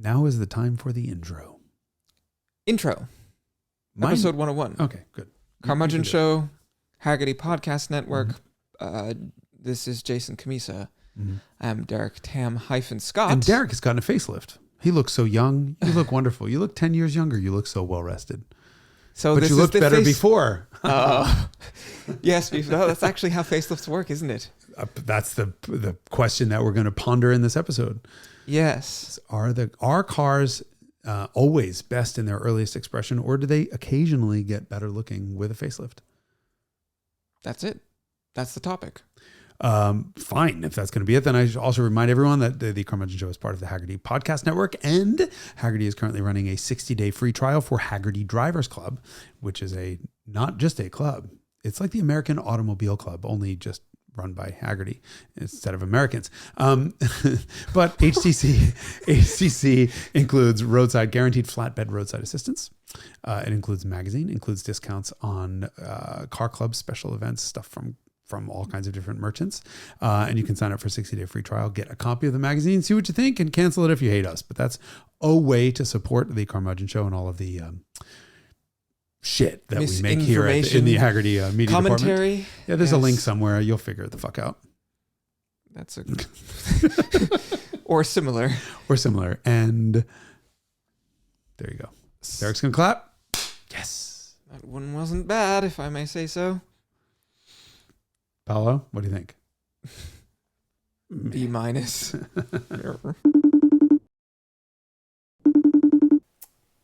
Now is the time for the intro. Episode 101. Okay, good. Carmudgeon Show, Haggerty Podcast Network. This is Jason Cammisa. I'm Derek tam-scott. And Derek has gotten a facelift. He looks so young. You look wonderful. You look 10 years younger. You look so well rested. So but this you looked better before. Yes, that's actually how facelifts work, isn't it? That's the question that we're going to ponder in this episode. Yes. Are cars always best in their earliest expression, or do they occasionally get better looking with a facelift? That's it. That's the topic. Fine. If that's going to be it, then I should also remind everyone that the Carmudgeon Show is part of the Haggerty Podcast Network, and Haggerty is currently running a 60-day free trial for Haggerty Drivers Club, which is not just a club. It's like the American Automobile Club, only just run by Haggerty instead of Americans. But HTC includes roadside guaranteed flatbed roadside assistance. It includes a magazine, includes discounts on car club special events, stuff from all kinds of different merchants. And you can sign up for a 60-day free trial, get a copy of the magazine, see what you think, and cancel it if you hate us. But that's a way to support the Carmudgeon Show and all of the shit that we make here in the Haggerty media commentary. Department. Yeah, there's a link somewhere. You'll figure it the fuck out. That's a or similar. And there you go. Derek's gonna clap. Yes. That one wasn't bad, if I may say so. Paolo, what do you think? B-.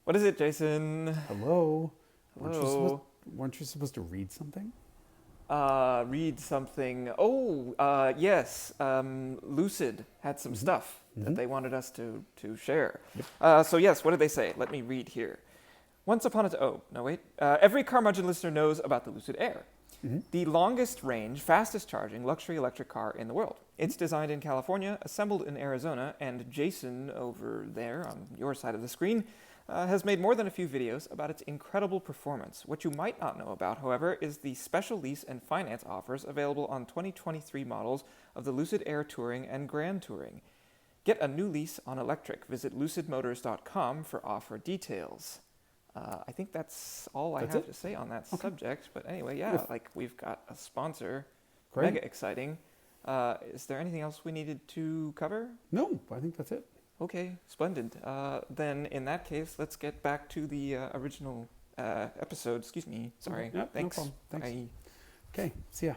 What is it, Jason? Hello. Hello. Weren't you supposed to read something? Read something. Yes. Lucid had some stuff that they wanted us to share. Yep. So yes, what did they say? Let me read here. Every Carmudgeon listener knows about the Lucid-era. The longest range, fastest charging luxury electric car in the world. It's designed in California, assembled in Arizona, and Jason over there on your side of the screen has made more than a few videos about its incredible performance. What you might not know about, however, is the special lease and finance offers available on 2023 models of the Lucid-era Touring and Grand Touring. Get a new lease on electric. Visit lucidmotors.com for offer details. I think that's all I have to say on that subject. But anyway, we've got a sponsor. Great. Mega exciting. Is there anything else we needed to cover? No, I think that's it. Okay, splendid. Then in that case, let's get back to the original episode. Excuse me. Sorry. Yep, thanks. No problem. Thanks. Bye. Okay, see ya.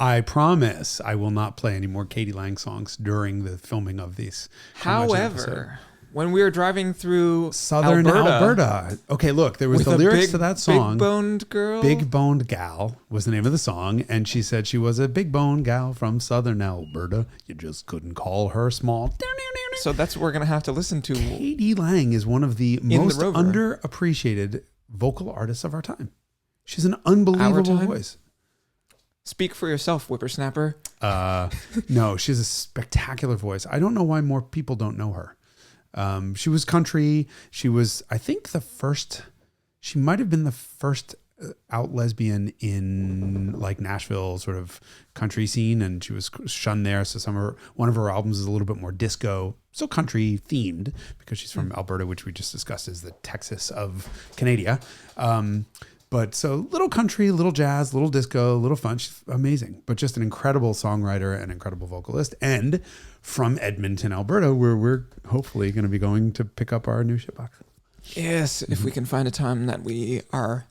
I promise I will not play any more Katie Lang songs during the filming of these. However, when we were driving through Southern Alberta. Okay, look, there was the lyrics to that song. Big boned girl. Big boned gal was the name of the song. And she said she was a big boned gal from Southern Alberta. You just couldn't call her small. So that's what we're going to have to listen to. Katie Lang is one of the most underappreciated vocal artists of our time. She's an unbelievable voice. Speak for yourself, whippersnapper. No, she has a spectacular voice. I don't know why more people don't know her. She was country. She was, I think, she might have been the first out lesbian in like Nashville sort of country scene, and she was shunned there. So one of her albums is a little bit more disco, so country themed because she's from Alberta, which we just discussed as the Texas of Canada. But so little country, little jazz, little disco, little fun. She's amazing, but just an incredible songwriter and incredible vocalist. And from Edmonton, Alberta, where we're hopefully going to be going to pick up our new shitbox. Yes, if we can find a time that we are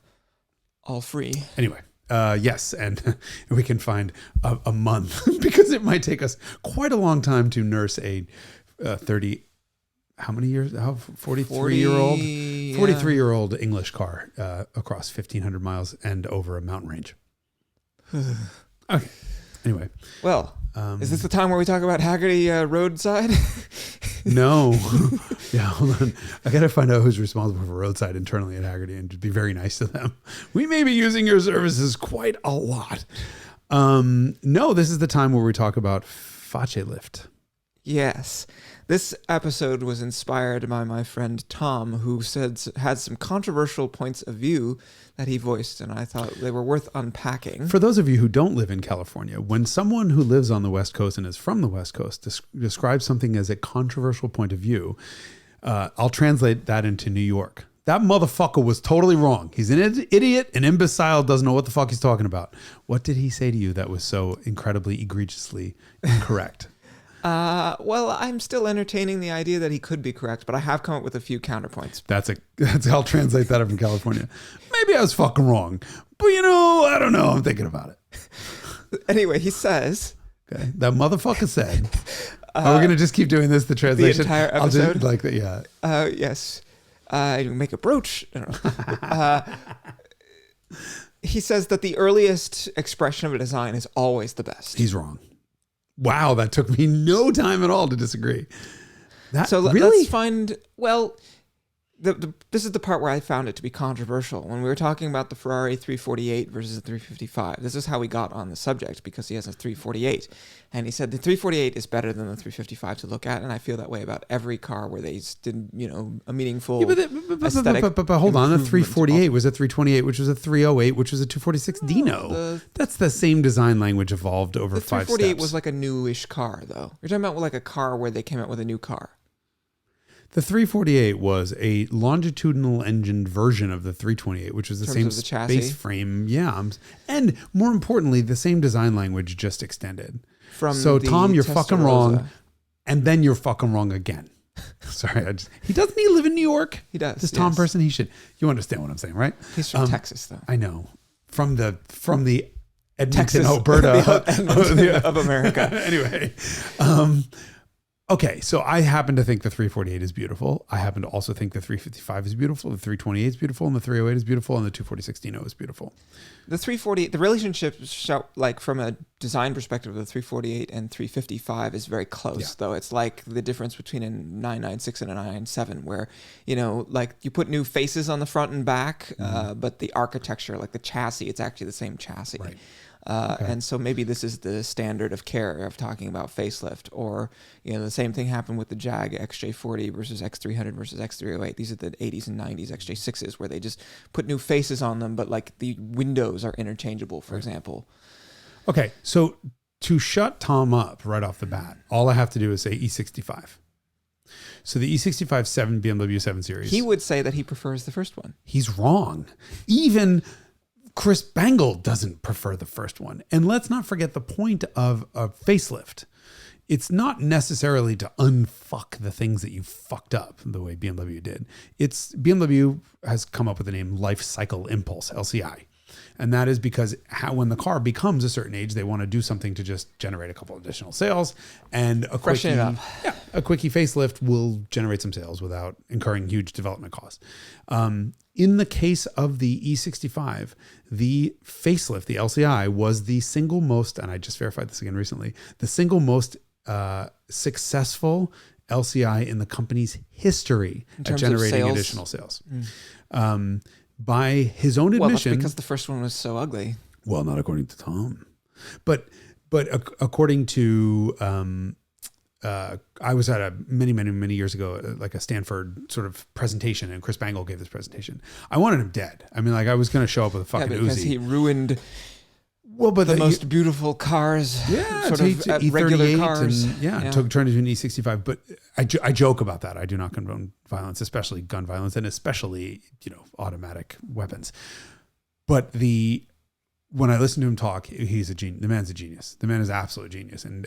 all free. Anyway, yes, and we can find a month because it might take us quite a long time to nurse a 30. How many years? 43-year-old English car across 1,500 miles and over a mountain range. Okay. Anyway. Well, is this the time where we talk about Haggerty roadside? No. Yeah, hold on. I got to find out who's responsible for roadside internally at Haggerty and just be very nice to them. We may be using your services quite a lot. No, this is the time where we talk about Facelift. Yes. This episode was inspired by my friend Tom, who had some controversial points of view that he voiced, and I thought they were worth unpacking. For those of you who don't live in California, when someone who lives on the West Coast and is from the West Coast describes something as a controversial point of view, I'll translate that into New York. That motherfucker was totally wrong. He's an idiot, an imbecile, doesn't know what the fuck he's talking about. What did he say to you that was so incredibly egregiously incorrect? Well, I'm still entertaining the idea that he could be correct, but I have come up with a few counterpoints. I'll translate that from California. Maybe I was fucking wrong, but I don't know. I'm thinking about it. Anyway, he says, okay, that motherfucker said, are we going to just keep doing this, the translation? The entire episode? I'll do like that, yeah. Yes. You make a brooch. I don't know. He says that the earliest expression of a design is always the best. He's wrong. Wow, that took me no time at all to disagree. Really? Let's find, well, this is the part where I found it to be controversial. When we were talking about the Ferrari 348 versus the 355, this is how we got on the subject, because he has a 348. And he said the 348 is better than the 355 to look at, and I feel that way about every car where they did, a meaningful aesthetic. But hold on, the 348 was a 328, which was a 308, which was a 246 Dino. That's the same design language evolved over 5 steps. The 348 was like a newish car, though. You're talking about like a car where they came out with a new car. The 348 was a longitudinal engined version of the 328, which was the same space frame. Yeah. And more importantly, the same design language just extended. So Tom, you're fucking wrong. And then you're fucking wrong again. Sorry. Doesn't he live in New York? He does. This Tom person, you understand what I'm saying, right? He's from Texas, though. I know. From the Edmonton, Texas, Alberta of America. Anyway. Okay, so I happen to think the 348 is beautiful. I happen to also think the 355 is beautiful, the 328 is beautiful, and the 308 is beautiful, and the 246 Dino is beautiful. The 348, the relationship, like from a design perspective, of the 348 and 355 is very close, though. It's like the difference between a 996 and a 997, where, like you put new faces on the front and back, but the architecture, like the chassis, it's actually the same chassis. Right. And so maybe this is the standard of care of talking about facelift, or the same thing happened with the Jag XJ40 versus X300 versus X308. These are the 80s and 90s XJ6s where they just put new faces on them, but like the windows are interchangeable, for example. Okay, so to shut Tom up right off the bat, all I have to do is say E65. So the E65 7 BMW 7 Series. He would say that he prefers the first one. He's wrong. Even Chris Bangle doesn't prefer the first one. And let's not forget the point of a facelift. It's not necessarily to unfuck the things that you fucked up the way BMW did. BMW has come up with the name Life Cycle Impulse, LCI. And that is because when the car becomes a certain age, they want to do something to just generate a couple additional sales. And a quickie facelift will generate some sales without incurring huge development costs. In the case of the E65, the facelift, the LCI, was the single most, and I just verified this again recently, the single most successful LCI in the company's history at generating additional sales. By his own admission. Well, that's because the first one was so ugly. Well, not according to Tom. But according to, I was at many years ago, like a Stanford sort of presentation, and Chris Bangle gave this presentation. I wanted him dead. I mean, like I was going to show up with a fucking Uzi. Because he ruined the most beautiful cars, sort of regular cars. And, turned into an E65. But I joke about that. I do not condone violence, especially gun violence, and especially, automatic weapons. But when I listen to him talk, he's a genius. The man's a genius. The man is absolute genius. And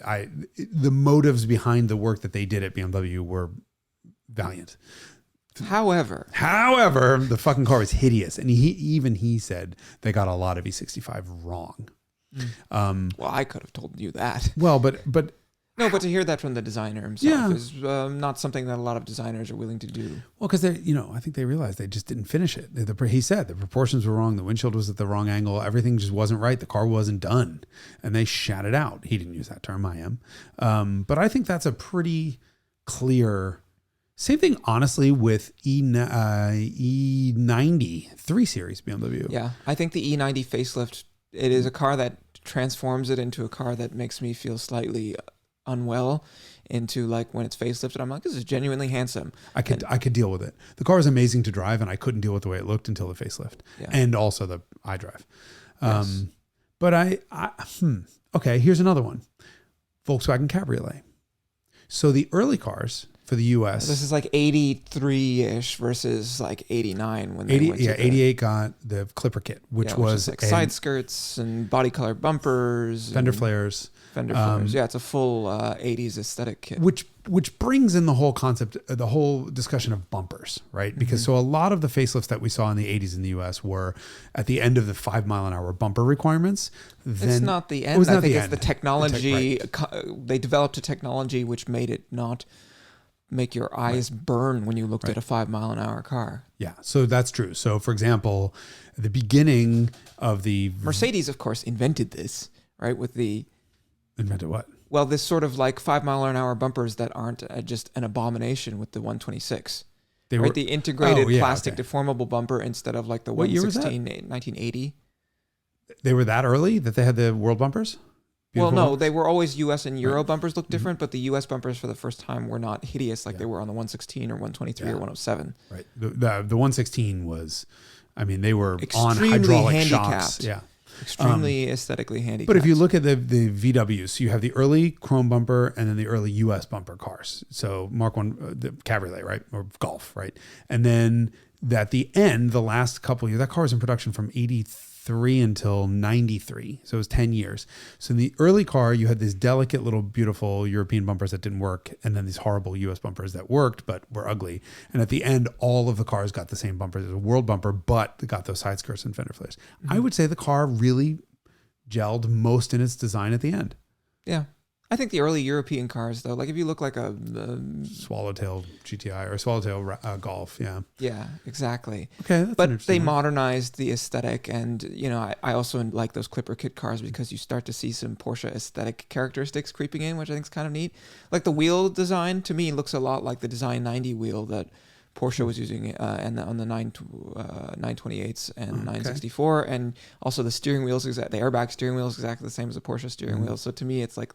the motives behind the work that they did at BMW were valiant. However, the fucking car was hideous. And he said they got a lot of E65 wrong. Well, I could have told you that. Well, but no, but to hear that from the designer himself is not something that a lot of designers are willing to do. Well, because I think they realized they just didn't finish it. He said the proportions were wrong. The windshield was at the wrong angle. Everything just wasn't right. The car wasn't done, and they shat it out. He didn't use that term. I am, but I think that's a pretty clear. Same thing, honestly, with E90 3 Series BMW. Yeah, I think the E90 facelift, it is a car that transforms it into a car that makes me feel slightly unwell into like when it's facelifted. I'm like, this is genuinely handsome. I could deal with it. The car is amazing to drive, and I couldn't deal with the way it looked until the facelift and also the iDrive. Yes. But okay, here's another one. Volkswagen Cabriolet. So the early cars for the US. This is like 83-ish versus like 89 when they 88 got the Clipper kit, which was like side skirts and body color bumpers. Fender flares. Yeah, it's a full 80s aesthetic kit. Which brings in the whole concept, the whole discussion of bumpers, right? Because so a lot of the facelifts that we saw in the 80s in the US were at the end of the 5 mile an hour bumper requirements. Then, it's not the end. I think it's the technology. They developed a technology which made it not make your eyes burn when you looked at a 5 mile an hour car. Yeah, so that's true. So for example, at the beginning of the... Mercedes, of course, invented this, right? With the... Invented what? Well, this sort of like 5 mile an hour bumpers that aren't just an abomination with the 126. They were the integrated plastic deformable bumper instead of like the 116 1980. They were that early that they had the world bumpers? Beautiful bumpers? They were always US and Euro bumpers looked different, but the US bumpers for the first time were not hideous like they were on the 116 or 123 or 107. Right. The 116 was, I mean, they were extremely on hydraulic handicapped. shocks. Yeah. Extremely aesthetically handicapped. But if you look at the VWs, so you have the early chrome bumper and then the early US bumper cars. So Mark 1, the Cabriolet, right? Or Golf, right? And then at the end, the last couple of years, that car was in production from 83 until 93. So it was 10 years. So in the early car, you had these delicate little beautiful European bumpers that didn't work. And then these horrible US bumpers that worked, but were ugly. And at the end, all of the cars got the same bumper. There's a world bumper, but got those side skirts and fender flares. I would say the car really gelled most in its design at the end. Yeah. I think the early European cars, though, like if you look like a Swallowtail GTI or Swallowtail Golf, yeah, exactly. Okay, but they modernized the aesthetic, and you know, I also like those Clipper kit cars because you start to see some Porsche aesthetic characteristics creeping in, which I think is kind of neat. Like the wheel design to me looks a lot like the Design 90 wheel that Porsche was using on the 928s and 964, and also the steering wheels, the airbag steering wheel is exactly the same as a Porsche steering wheel. So to me, it's like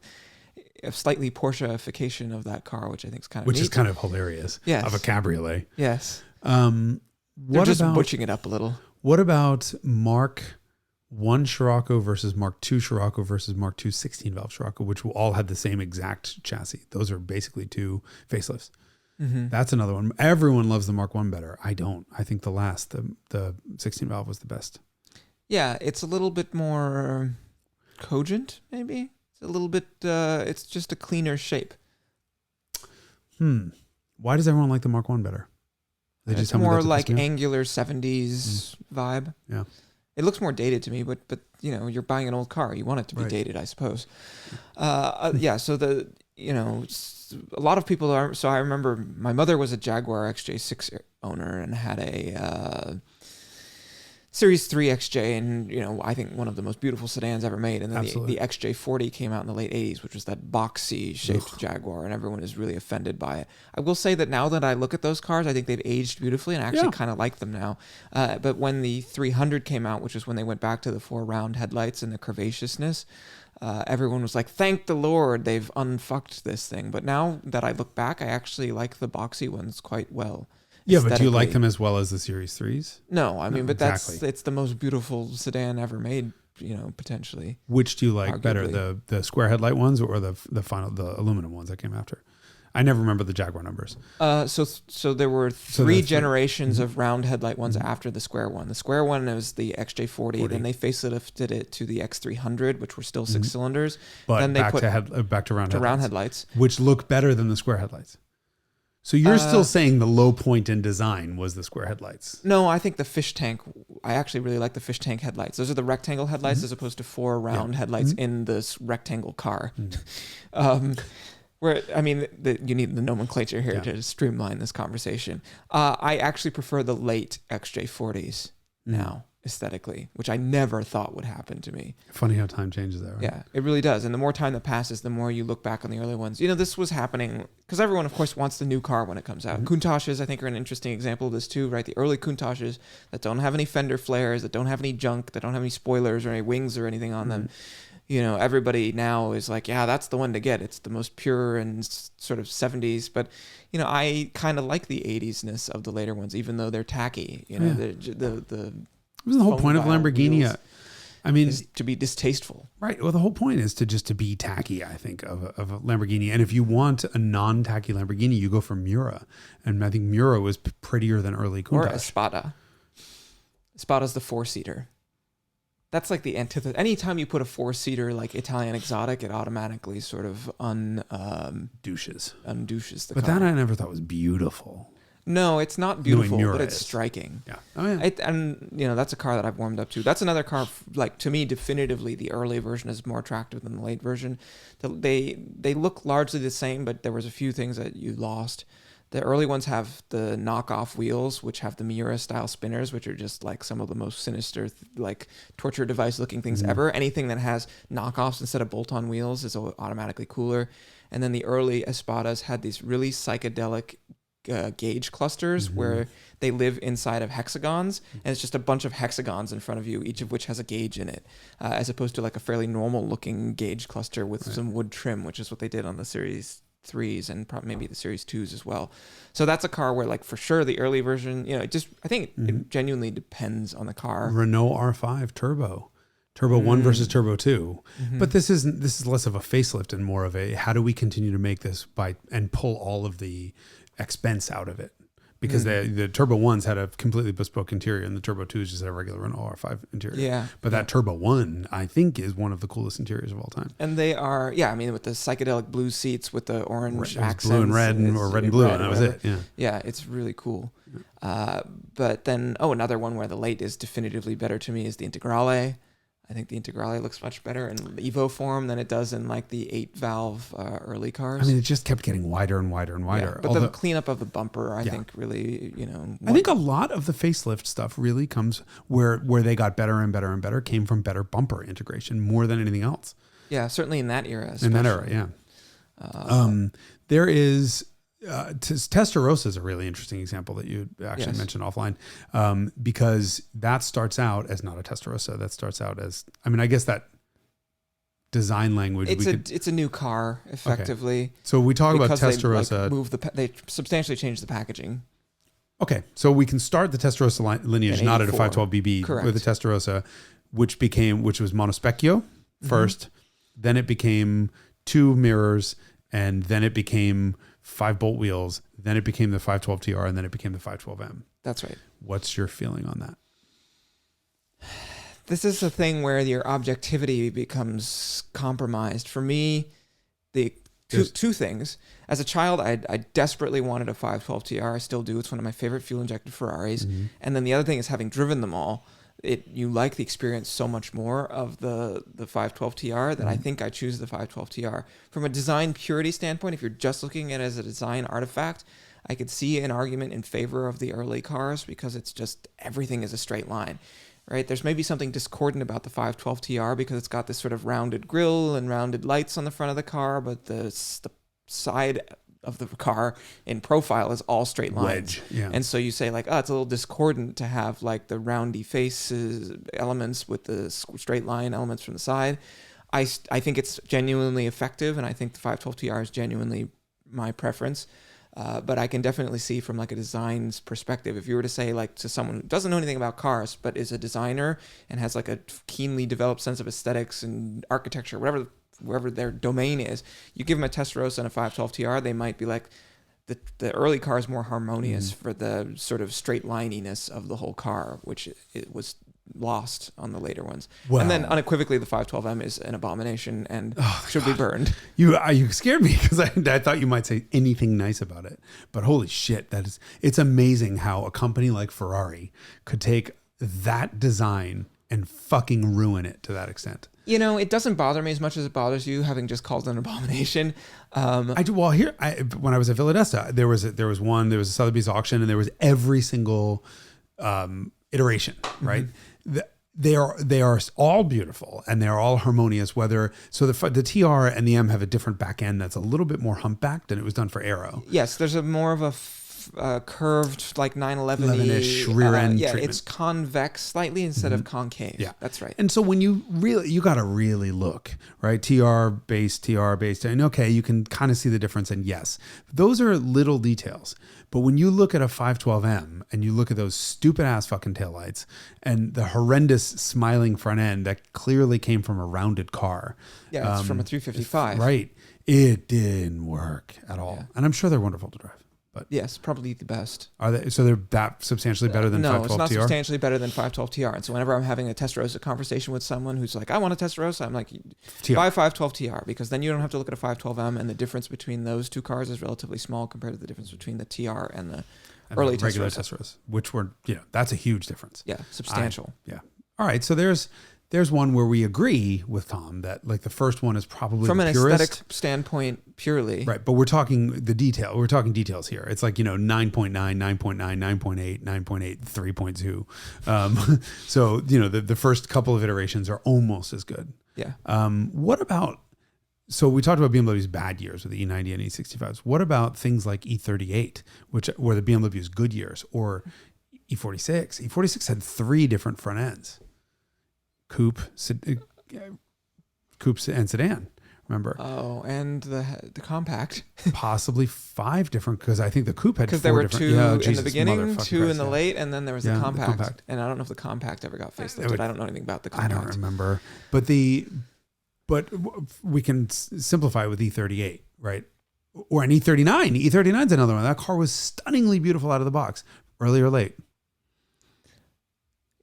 a slightly Porsche-ification of that car, which I think is kind of neat. Is kind of hilarious. Yes. Of a Cabriolet. Yes. They're just butching it up a little. What about Mark 1 Scirocco versus Mark 2 Scirocco versus Mark 2 16-valve Scirocco, which all had the same exact chassis? Those are basically two facelifts. Mm-hmm. That's another one. Everyone loves the Mark 1 better. I don't. I think the 16-valve was the best. Yeah, it's a little bit more cogent, maybe. It's a little bit, it's just a cleaner shape. Why does everyone like the Mark 1 better? It's more like angular 70s vibe. Yeah. It looks more dated to me, but you know, you're buying an old car. You want it to be dated, I suppose. So a lot of people are, so I remember my mother was a Jaguar XJ6 owner and had a Series 3 XJ, and you know, I think one of the most beautiful sedans ever made. And then the XJ40 came out in the late 80s, which was that boxy shaped Jaguar, and everyone is really offended by it. I will say that now that I look at those cars, I think they've aged beautifully, and I actually kind of like them now. But when the 300 came out, which is when they went back to the 4 round headlights and the curvaceousness, everyone was like, thank the Lord, they've unfucked this thing. But now that I look back, I actually like the boxy ones quite well. Yeah, but do you like them as well as the Series 3s? No, I mean, but it's the most beautiful sedan ever made, you know, potentially. Which do you like better, the square headlight ones or the aluminum ones that came after? I never remember the Jaguar numbers. So there were three generations of round headlight ones after the square one. The square one was the XJ40, then they facelifted it to the X300, which were still 6 cylinders. But then they back to round headlights, which look better than the square headlights. So you're still saying the low point in design was the square headlights? No, I think the fish tank. I actually really like the fish tank headlights. Those are the rectangle headlights as opposed to 4 round headlights in this rectangle car. Where I mean, you need the nomenclature here to streamline this conversation. I actually prefer the late XJ40s now aesthetically, which I never thought would happen to me. Funny how time changes that, right? Yeah, it really does. And the more time that passes, the more you look back on the early ones. You know, this was happening because everyone, of course, wants the new car when it comes out. Countaches, I think, are an interesting example of this too, right? The early Countaches that don't have any fender flares, that don't have any junk, that don't have any spoilers or any wings or anything on them. everybody now is like, yeah, that's the one to get. It's the most pure and sort of 70s. But, I kind of like the 80s-ness of the later ones, even though they're tacky. The Wasn't the whole point of Lamborghini? Is to be distasteful. Right. Well, the whole point is to be tacky, I think, of a Lamborghini. And if you want a non-tacky Lamborghini, you go for Miura. And I think Miura was prettier than early Countach. Or Espada. Espada's the 4-seater. That's like the antithesis. Anytime you put a 4-seater like Italian exotic, it automatically sort of douches the But car. that I never thought was beautiful. No, it's not beautiful, but it's striking. Yeah. Oh, yeah. That's a car that I've warmed up to. That's another car, like, to me, definitively, the early version is more attractive than the late version. They look largely the same, but there was a few things that you lost. The early ones have the knockoff wheels, which have the Miura-style spinners, which are just, like, some of the most sinister, like, torture device-looking things ever. Anything that has knockoffs instead of bolt-on wheels is automatically cooler. And then the early Espadas had these really psychedelic gauge clusters where they live inside of hexagons, and it's just a bunch of hexagons in front of you, each of which has a gauge in it, as opposed to like a fairly normal looking gauge cluster with some wood trim, which is what they did on the Series 3s and probably maybe the Series 2s as well. So that's a car where, like, for sure the early version, I think it genuinely depends on the car. Renault R5 Turbo 1 versus Turbo 2. But this is less of a facelift and more of a, how do we continue to make this and pull all of the expense out of it, because the Turbo 1s had a completely bespoke interior and the Turbo 2s just had a regular Renault R5 interior. Yeah. But that Turbo 1, I think, is one of the coolest interiors of all time. And they are, with the psychedelic blue seats with the orange accents. Blue and red, or red and blue, and that was it. Yeah. Yeah, it's really cool. But then, another one where the late is definitively better to me is the Integrale. I think the Integrale looks much better in Evo form than it does in like the 8-valve early cars. I mean, it just kept getting wider and wider and wider. Yeah, but the cleanup of the bumper, I think, really, I think a lot of the facelift stuff really comes where they got better and better and better came from better bumper integration more than anything else. Yeah, certainly in that era. In that era, yeah. There is... Testarossa is a really interesting example that you actually mentioned offline, because that starts out as not a Testarossa. That starts out as, I guess that design language. It's a new car, effectively. Okay. So we talk about Testarossa. They substantially changed the packaging. Okay, so we can start the Testarossa lineage not at a 512BB with the Testarossa, which was monospecchio first, then it became 2 mirrors, and then it became 5-bolt wheels, then it became the 512TR, and then it became the 512M. That's right. What's your feeling on that? This is a thing where your objectivity becomes compromised. For me, the two things. As a child, I desperately wanted a 512TR. I still do. It's one of my favorite fuel-injected Ferraris. And then the other thing is, having driven them all, you like the experience so much more of the 512TR that I think I choose the 512TR. From a design purity standpoint, if you're just looking at it as a design artifact, I could see an argument in favor of the early cars, because it's just, everything is a straight line, right? There's maybe something discordant about the 512TR because it's got this sort of rounded grille and rounded lights on the front of the car, but the side of the car in profile is all straight lines. And so you say, like, it's a little discordant to have like the roundy faces elements with the straight line elements from the side. I think it's genuinely effective, and I think the 512TR is genuinely my preference. But I can definitely see from like a design's perspective, if you were to say, like, to someone who doesn't know anything about cars but is a designer and has like a keenly developed sense of aesthetics and architecture, wherever their domain is, you give them a Testarossa and a 512TR, they might be like, the early car is more harmonious for the sort of straight lininess of the whole car, which it was lost on the later ones. Wow. And then unequivocally, the 512M is an abomination and should be burned. You scared me, because I thought you might say anything nice about it. But holy shit, it's amazing how a company like Ferrari could take that design and fucking ruin it to that extent. It doesn't bother me as much as it bothers you, having just called it an abomination. I do. Well, when I was at Villadesta, there was a Sotheby's auction, and there was every single iteration, right? They are all beautiful, and they are all harmonious. The TR and the M have a different back end that's a little bit more humpbacked, and it was done for aero. Yes, there's a more of a curved like 911 11-ish rear end yeah, treatment. it's convex slightly instead of concave. Yeah, that's right. And so when you got to really look, right? TR base, and okay, you can kind of see the difference. And yes, those are little details. But when you look at a 512M and you look at those stupid ass fucking taillights and the horrendous smiling front end that clearly came from a rounded car. Yeah, it's from a 355. Right. It didn't work at all. Yeah. And I'm sure they're wonderful to drive. But yes, probably the best. Are they? So they're that substantially better than 512 No, it's not TR? substantially better than 512 TR. And so whenever I'm having a Testarossa conversation with someone who's like, I want a Testarossa, I'm like, buy 512 TR, because then you don't have to look at a 512M, and the difference between those two cars is relatively small compared to the difference between the TR and the early regular Testarossa. Testarossa, which were, that's a huge difference. Yeah, substantial. Yeah. All right. So there's one where we agree with Tom that like the first one is probably From the an purest. aesthetic standpoint purely. Right. But we're talking the detail. We're talking details here. It's like, 9.9, 9.9, 9.8, 9.8, 3.2. So, the first couple of iterations are almost as good. Yeah. What about, so we talked about BMW's bad years with the E90 and E65s. What about things like E38, which were the BMW's good years, or E46? E46 had 3 different front ends. Coupe and sedan, remember? Oh, and the compact. Possibly 5 different, because I think the coupe had 4 Because there were different. 2 in the beginning, 2 in the Christ, late, and then there was Yeah, the the compact. compact. And I don't know if the compact ever got facelifted. I don't know anything about the compact. I don't remember. But we can simplify with E38, right? Or an E39. E39 is another one. That car was stunningly beautiful out of the box, early or late.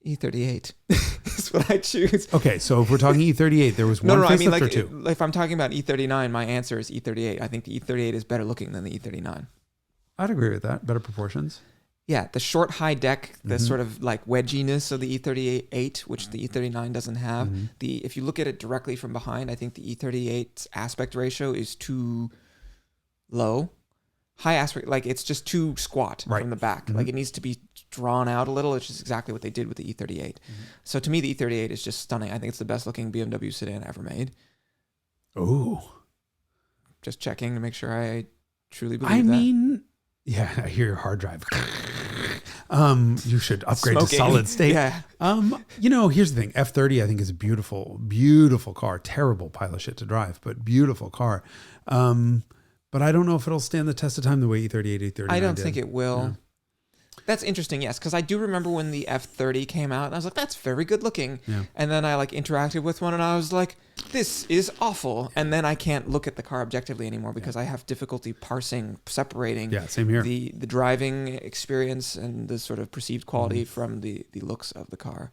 E38 is what I choose. Okay, so if we're talking E38, there was one facelift or 2. If I'm talking about E39, my answer is E38. I think the E38 is better looking than the E39. I'd agree with that. Better proportions. Yeah, the short high deck, the sort of like wedginess of the E38, which the E39 doesn't have. If you look at it directly from behind, I think the E38's aspect ratio is too low. High aspect, like it's just too squat from the back. Like it needs to be drawn out a little, which is exactly what they did with the E38. So to me, the E38 is just stunning. I think it's the best looking BMW sedan ever made. Oh. Just checking to make sure I truly believe that. Yeah, I hear your hard drive. You should upgrade to solid state. Yeah. Here's the thing. F30, I think, is a beautiful, beautiful car. Terrible pile of shit to drive, but beautiful car. But I don't know if it'll stand the test of time the way E38, E39 I don't did. think it will. Yeah. That's interesting, yes, because I do remember when the F30 came out, and I was like, that's very good looking. Yeah. And then I interacted with one, and I was like, this is awful. And then I can't look at the car objectively anymore because I have difficulty separating same here. the driving experience and the sort of perceived quality from the looks of the car.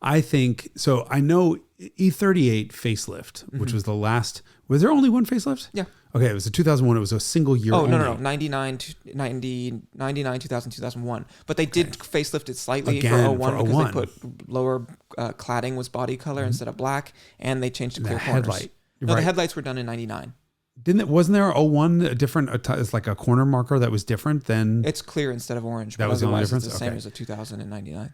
I think, so I know E38 facelift, which was the last, was there only one facelift? Yeah. Okay, it was a 2001. It was a single year. Oh, no. 99, 2000, 2001. But they did facelift it slightly for 01 because they put lower cladding was body color instead of black, and they changed to clear corners. Headlight. No, the headlights were done in 99. Wasn't there 01 a different, it's like a corner marker that was different than? It's clear instead of orange. That was the only difference? It's the same as a 2000 and 99.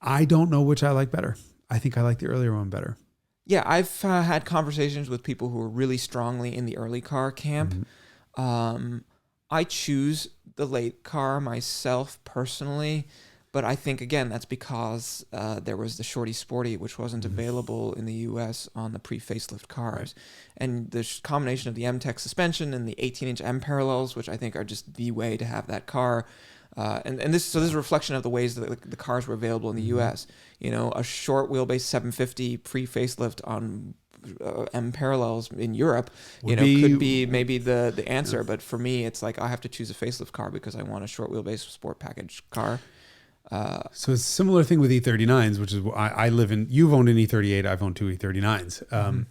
I don't know which I like better. I think I like the earlier one better. Yeah, I've had conversations with people who are really strongly in the early car camp. I choose the late car myself personally, but I think, again, that's because there was the Shorty Sporty, which wasn't available in the U.S. on the pre-facelift cars. And the combination of the M-Tech suspension and the 18-inch M parallels, which I think are just the way to have that car. And this is a reflection of the ways that the cars were available in the U.S. A short wheelbase 750 pre-facelift on M parallels in Europe, could be maybe the answer. Yeah. But for me, it's like I have to choose a facelift car because I want a short wheelbase sport package car. So it's a similar thing with E39s, which is I live in. You've owned an E38. I've owned 2 E39s.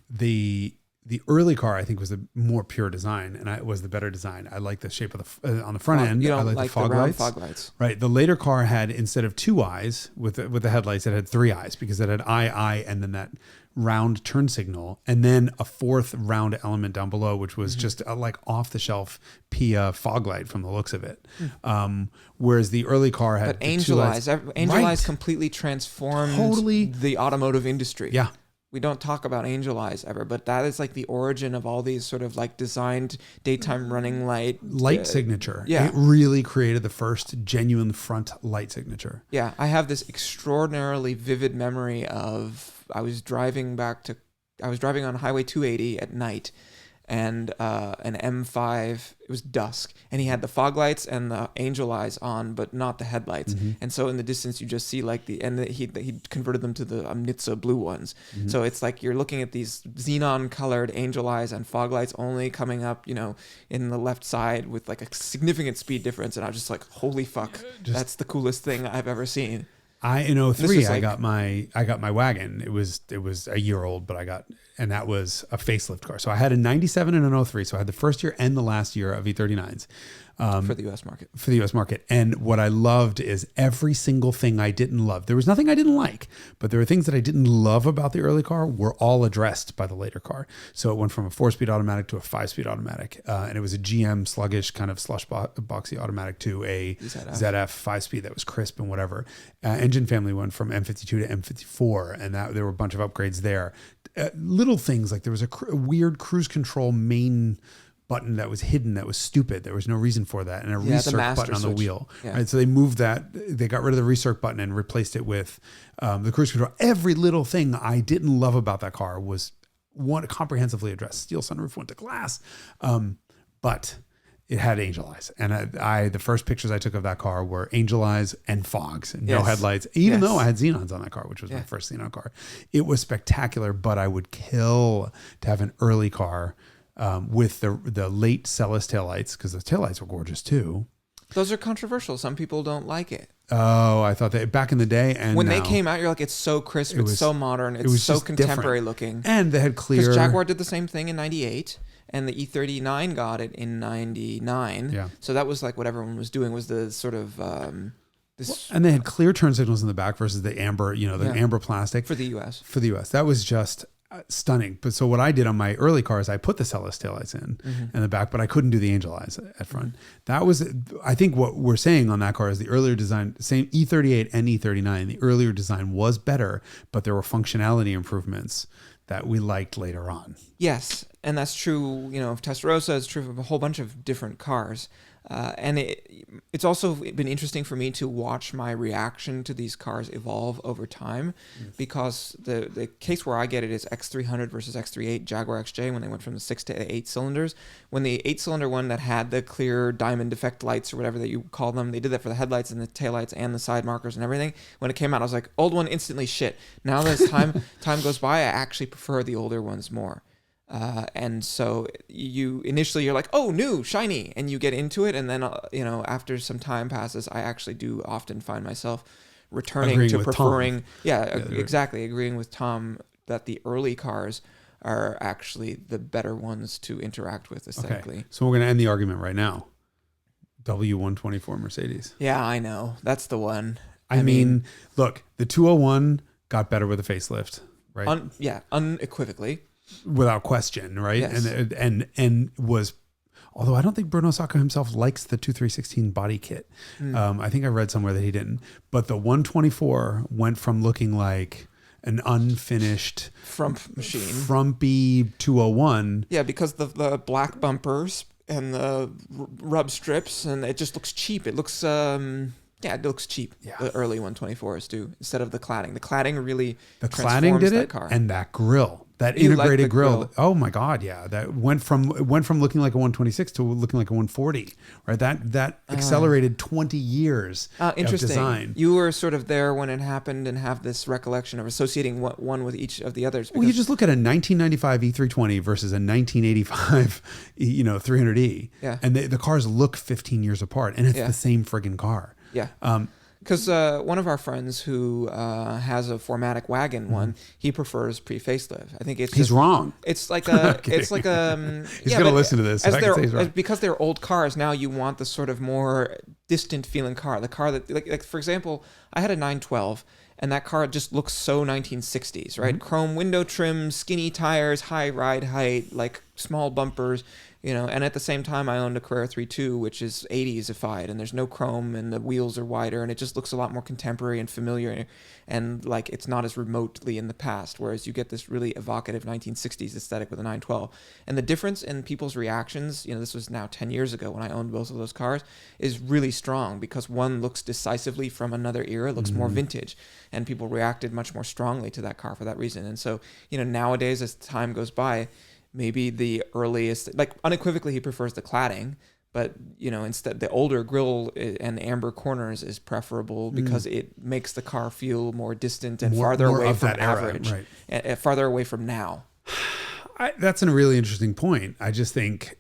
The early car, I think, was a more pure design, and it was the better design. I like the shape of the on the front end. You I like the fog lights. Right. The later car had, instead of 2 eyes with the headlights, it had 3 eyes because it had eye, and then that round turn signal, and then a 4th round element down below, which was just a, like off the shelf Pia fog light from the looks of it. Whereas the early car had Angel Eyes completely transformed the automotive industry. Yeah. we don't talk about Angel Eyes ever, but that is like the origin of all these sort of like designed daytime running light signature. Yeah. It really created the first genuine front light signature. Yeah, I have this extraordinarily vivid memory of I was driving on Highway 280 at night, and an M5. It was dusk, and he had the fog lights and the Angel Eyes on, but not the headlights. Mm-hmm. And so in the distance, you just see like he converted them to the Nitsa blue ones. Mm-hmm. So it's like you're looking at these xenon colored Angel Eyes and fog lights only coming up, in the left side with like a significant speed difference. And I was just like, holy fuck, that's the coolest thing I've ever seen. In 03, I got my wagon. It was a year old, but and that was a facelift car. So I had a 97 and an 03. So I had the first year and the last year of E39s. For the U.S. market. For the U.S. market. And what I loved is every single thing I didn't love. There was nothing I didn't like, but there were things that I didn't love about the early car were all addressed by the later car. So it went from a 4-speed automatic to a 5-speed automatic. And it was a GM sluggish kind of slush boxy automatic to a ZF 5-speed that was crisp and whatever. Engine family went from M52 to M54, and there were a bunch of upgrades there. Little things like there was a weird cruise control main button that was hidden that was stupid. There was no reason for that, and a recirc button on the wheel. Yeah. Right, so they moved that. They got rid of the recirc button and replaced it with the cruise control. Every little thing I didn't love about that car was comprehensively addressed. Steel sunroof went to glass, but it had Angel Eyes, and the first pictures I took of that car were Angel Eyes and fogs, and no headlights. Even though I had xenons on that car, which was my first xenon car, it was spectacular. But I would kill to have an early car. With the late Celis taillights, because the taillights were gorgeous too. Those are controversial. Some people don't like it. Oh, I thought that back in the day, and when now, they came out, you're like, it's so crisp, it's so modern, it's so contemporary looking. And they had clear. Because Jaguar did the same thing in '98, and the E39 got it in '99. Yeah. So that was like what everyone was doing was the sort of. And they had clear turn signals in the back versus the amber, amber plastic for the U.S. That was just stunning. But so what I did on my early cars, I put the Celis taillights in the back, but I couldn't do the Angel Eyes at front. That was, I think what we're saying on that car is the earlier design, same E38 and E39, the earlier design was better, but there were functionality improvements that we liked later on. Yes. And that's true, of Testarossa. It's true of a whole bunch of different cars. And it's also been interesting for me to watch my reaction to these cars evolve over time, because the case where I get it is X300 versus X38 Jaguar XJ when they went from the 6 to 8 cylinders. When the 8-cylinder one that had the clear diamond effect lights or whatever that you call them, they did that for the headlights and the taillights and the side markers and everything. When it came out, I was like, old one, instantly shit. Now that time goes by, I actually prefer the older ones more. And so you're like, oh, new, shiny, and you get into it. And then, after some time passes, I actually do often find myself returning to preferring. Exactly. Agreeing with Tom that the early cars are actually the better ones to interact with aesthetically. Okay. So we're going to end the argument right now. W124 Mercedes. Yeah, I know. That's the one. I mean, look, the 201 got better with a facelift, right? Unequivocally. Without question, right? Yes. And was, although I don't think Bruno Sacco himself likes the 2316 body kit. I think I read somewhere that he didn't. But the 124 went from looking like an unfinished frump machine, frumpy 201. Yeah, because the black bumpers and the rub strips, and it just looks cheap. It looks it looks cheap. Yeah. The early 124s do, instead of the cladding. The cladding really cladding did that it, car. And that grill. That You integrated like the grill. grill. Oh my God. Yeah. That went from looking like a 126 to looking like a 140, right? That accelerated 20 years of interesting. design. You were sort of there when it happened and have this recollection of associating one with each of the others. Well, you just look at a 1995 E320 versus a 1985, 300E. Yeah. And the cars look 15 years apart, and it's the same friggin' car. Yeah. Because one of our friends who has a 4MATIC wagon one, he prefers pre-facelift. I think he's wrong. It's like a, it's like a. He's gonna listen to this. Because they're old cars now, you want the sort of more distant feeling car. The car that, like for example, I had a 912. And that car just looks so 1960s, right? Chrome window trim, skinny tires, high ride height, like small bumpers, and at the same time I owned a Carrera 3.2, which is 80s-ified, and there's no chrome, and the wheels are wider, and it just looks a lot more contemporary and familiar, and like it's not as remotely in the past, whereas you get this really evocative 1960s aesthetic with a 912. And the difference in people's reactions, this was now 10 years ago when I owned both of those cars, is really strong, because one looks decisively from another era, looks more vintage, and people reacted much more strongly to that car for that reason. And so, nowadays as time goes by, maybe the earliest, like unequivocally he prefers the cladding, but instead the older grille and the amber corners is preferable because it makes the car feel more distant and farther away from average, and farther away from now. That's a really interesting point. I just think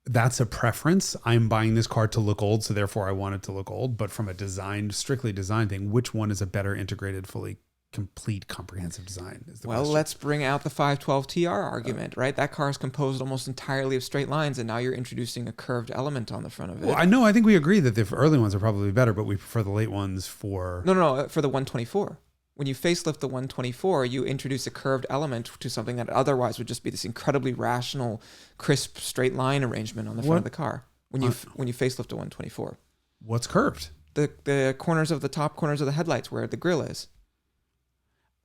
that's a preference. I'm buying this car to look old, so therefore I want it to look old. But from a strictly design thing, which one is a better integrated, fully complete, comprehensive design? Is the question. Let's bring out the 512 TR argument, right? That car is composed almost entirely of straight lines, and now you're introducing a curved element on the front of it. Well, I think we agree that the early ones are probably better, but we prefer the late ones for... No, for the 124. When you facelift the 124, you introduce a curved element to something that otherwise would just be this incredibly rational, crisp, straight line arrangement on the front of the car. When you facelift a 124, what's curved? The corners of the top corners of the headlights where the grille is.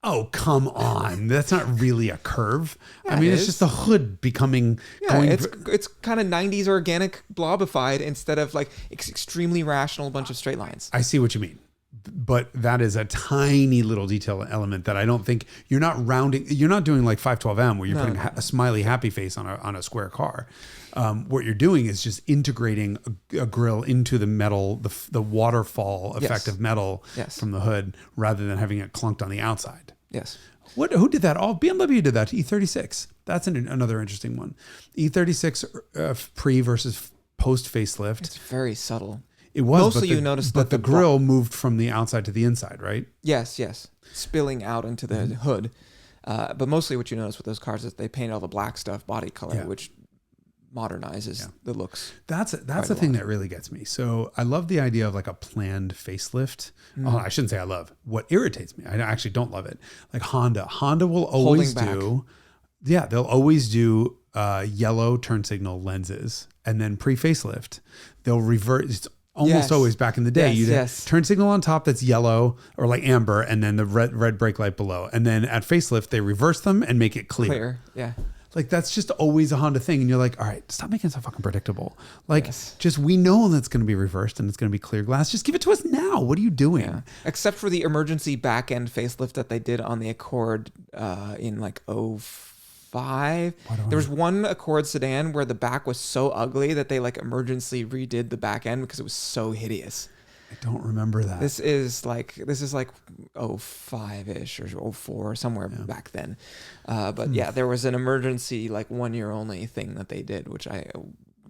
Oh, come on. That's not really a curve. Yeah, it's just the hood becoming... it's kind of 90s organic blobified instead of like extremely rational bunch of straight lines. I see what you mean. But that is a tiny little detail element that I don't think... You're not rounding... You're not doing like 512M where you're putting a smiley happy face on a square car. What you're doing is just integrating a grille into the metal, the waterfall effect of metal from the hood, rather than having it clunked on the outside. Yes. Who did that? BMW did that. E36. That's another interesting one. E36 pre versus post facelift. It's very subtle. It was mostly you noticed that the grille moved from the outside to the inside, right? Yes, spilling out into the hood. But mostly what you notice with those cars is they painted all the black stuff body color, which modernizes the looks. That's the thing that really gets me. So I love the idea of like a planned facelift. Oh, I shouldn't say I love. What irritates me, I actually don't love it. Like Honda will always do. Yeah, they'll always do yellow turn signal lenses, and then pre-facelift they'll revert. It's almost always back in the day. Turn signal on top that's yellow or like amber, and then the red brake light below. And then at facelift they reverse them and make it clear. Yeah. Like that's just always a Honda thing, and you're like, all right, stop making it so fucking predictable. Like, just we know that's going to be reversed and it's going to be clear glass. Just give it to us now. What are you doing? Yeah. Except for the emergency back end facelift that they did on the Accord in like 05. There was one Accord sedan where the back was so ugly that they like emergency redid the back end because it was so hideous. I don't remember that. This is like 05-ish or 04, somewhere back then. But there was an emergency like 1 year only thing that they did, which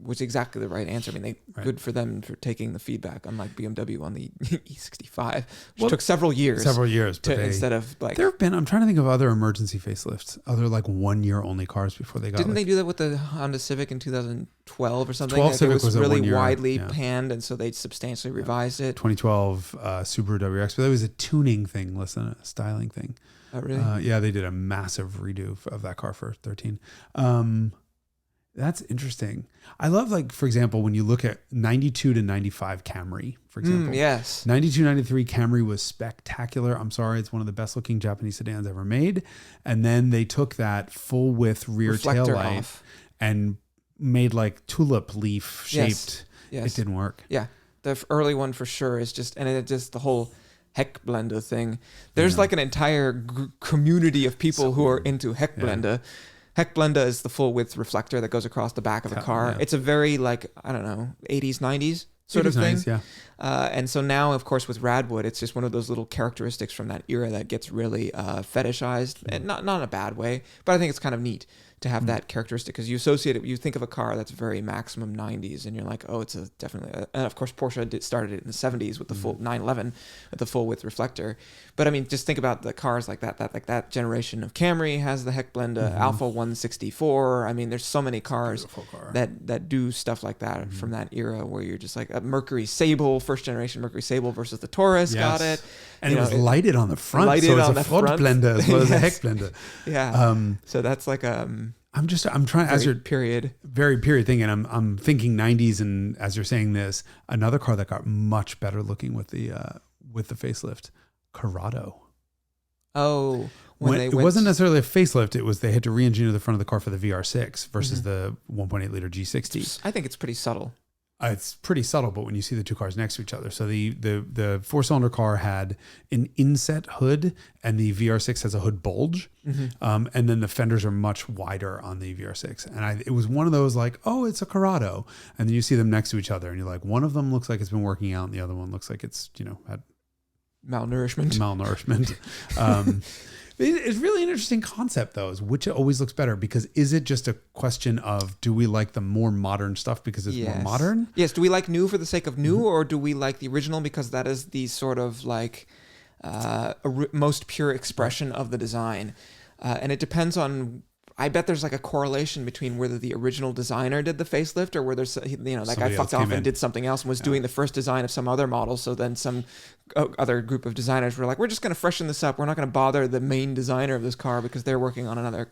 was exactly the right answer. I mean, good for them for taking the feedback, unlike BMW on the E65, which took several years. Instead of like... There have been, I'm trying to think of other emergency facelifts, other like 1 year only cars before they got... Didn't they do that with the Honda Civic in 2012 or something? Civic it was really a 1 year, widely panned, and so they substantially revised it. 2012 Subaru WRX, but that was a tuning thing, less than a styling thing. Oh, really? Yeah, they did a massive redo of that car for 13. That's interesting. I love, like, for example, when you look at 92 to 95 Camry, for example. Yes. 92, 93 Camry was spectacular. I'm sorry. It's one of the best looking Japanese sedans ever made. And then they took that full width rear taillight and made like tulip leaf shaped. Yes. It didn't work. Yeah. The early one for sure is just, and it just the whole Heckblende thing. There's like an entire community of people who are into Heckblende. Heckblende is the full width reflector that goes across the back of the car. It's a very like, I don't know, 80s, 90s sort of thing. And so now, of course, with Radwood, it's just one of those little characteristics from that era that gets really fetishized, and not in a bad way, but I think it's kind of neat to have that characteristic, because you associate it, you think of a car that's very maximum 90s, and you're like, oh, it's definitely, and of course Porsche started it in the 70s with the full 911 with the full width reflector. But I mean, just think about the cars like that generation of Camry has the Heckblende, Alpha 164. I mean, there's so many cars that do stuff like that from that era, where you're just like a Mercury Sable, first generation Mercury Sable versus the Taurus got it. And it was lighted on the front, so it's a Frontblende as well as a Heckblende. Yeah. So that's like I'm trying as you're very period thing, and I'm thinking 90s, and as you're saying this, another car that got much better looking with the facelift, Corrado. Oh, it wasn't necessarily a facelift. It was they had to re-engineer the front of the car for the VR6 versus the 1.8 liter G60. I think it's pretty subtle. It's pretty subtle, but when you see the two cars next to each other, so the 4-cylinder car had an inset hood, and the VR6 has a hood bulge, and then the fenders are much wider on the VR6. And it was one of those like, oh, it's a Corrado, and then you see them next to each other, and you're like, one of them looks like it's been working out, and the other one looks like it's had malnourishment. It's really an interesting concept, though, is which always looks better, because is it just a question of, do we like the more modern stuff because it's more modern? Yes. Do we like new for the sake of new, or do we like the original because that is the sort of like most pure expression of the design? And it depends on, I bet there's like a correlation between whether the original designer did the facelift or whether, that guy fucked off and did something else and was doing the first design of some other model. So then some other group of designers were like, we're just going to freshen this up. We're not going to bother the main designer of this car because they're working on another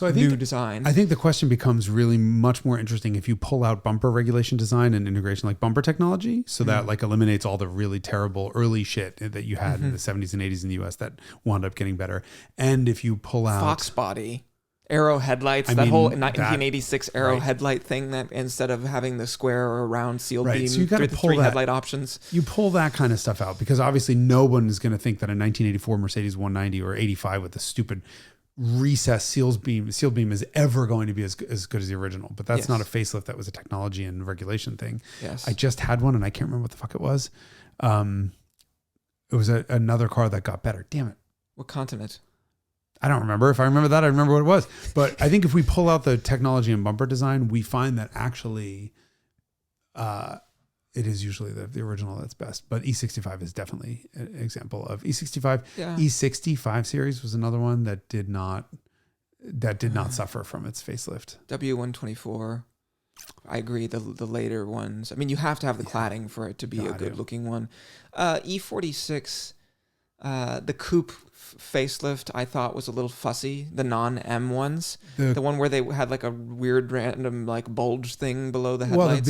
new design. I think the question becomes really much more interesting if you pull out bumper regulation design and integration like bumper technology. So that like eliminates all the really terrible early shit that you had in the 70s and 80s in the US that wound up getting better. And if you pull out Fox body. Arrow headlights, whole 1986 Arrow headlight thing, that instead of having the square or round sealed beam, so you got to pull three headlight options. You pull that kind of stuff out because obviously no one is going to think that a 1984 Mercedes 190 or 85 with the stupid recessed sealed beam is ever going to be as good as the original. But that's not a facelift. That was a technology and regulation thing. Yes. I just had one and I can't remember what the fuck it was. It was another car that got better. Damn it. What continent? I don't remember. If I remember that, I remember what it was. But I think if we pull out the technology and bumper design, we find that actually it is usually the original that's best. But E65 is definitely an example of E65. Yeah. E65 series was another one that did not suffer from its facelift. W124. I agree. The later ones. I mean, you have to have the cladding for it to be a good looking one. E46, the coupe facelift, I thought was a little fussy. The non-M ones, the one where they had like a weird random like bulge thing below the headlights.